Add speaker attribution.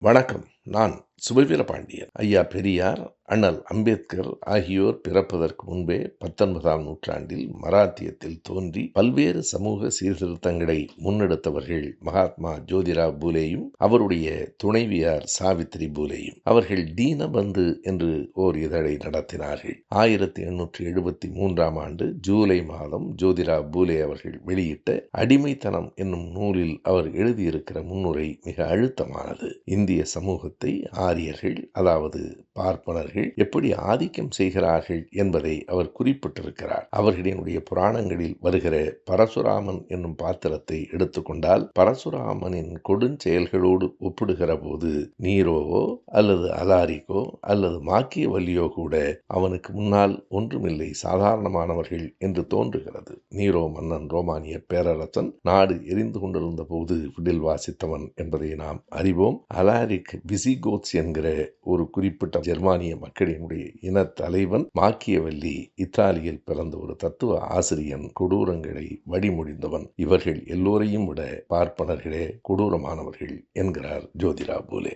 Speaker 1: வணக்கம். நான் சுபவீர பாண்டியன். ஐயா பெரியார், அண்ணல் அம்பேத்கர் ஆகியோர் பிறப்பதற்கு முன்பே 19ஆம் நூற்றாண்டில் மராத்தியத்தில் தோன்றி பல்வேறு சமூக சீர்திருத்தங்களை முன்னெடுத்தவர்கள் மகாத்மா ஜோதிராவ் பூலேயும் அவருடைய துணைவியார் சாவித்ரி பூலேயும். அவர்கள் தீனபந்து என்று ஓர் இதழை நடத்தினார்கள். 1873ஆம் ஆண்டு ஜூலை மாதம் ஜோதிராவ் பூலே அவர்கள் வெளியிட்ட அடிமைத்தனம் என்னும் நூலில் அவர் எழுதியிருக்கிற முன்னுரை மிக அழுத்தமானது. இந்திய சமூகத்தை ஆரியர்கள், அதாவது பார்ப்பனர்கள் எப்படி ஆதிக்கம் செய்கிறார்கள் என்பதை அவர் குறிப்பிட்டிருக்கிறார். அவர்களினுடைய புராணங்களில் வருகிற பரசுராமன் என்னும் பாத்திரத்தை எடுத்துக்கொண்டால், பரசுராமனின் கொடுஞ்செயல்களோடு ஒப்பிடுகிற போது நீரோவோ அல்லது அலாரிக்கோ அல்லது மாக்கியவல்லியோ கூட அவனுக்கு முன்னால் ஒன்றுமில்லை, சாதாரணமானவர்கள் என்று தோன்றுகிறது. நீரோ மன்னன், ரோமானிய பேரரசன், நாடு எரிந்து கொண்டிருந்த போது விடில் வாசித்தவன் என்பதை நாம் அறிவோம். அலாரிக் விசிகோத்ஸ் என்கிற ஒரு குறிப்பிட்ட ஜெர்மானிய மக்களினுடைய இன தலைவன். மாக்கியவல்லி இத்தாலியில் பிறந்த ஒரு தத்துவ ஆசிரியன், கொடூரங்களை வழிமொழிந்தவன். இவர்கள் எல்லோரையும் விட பார்ப்பனர்களே கொடூரமானவர்கள் என்கிறார் ஜோதிராவ் பூலே.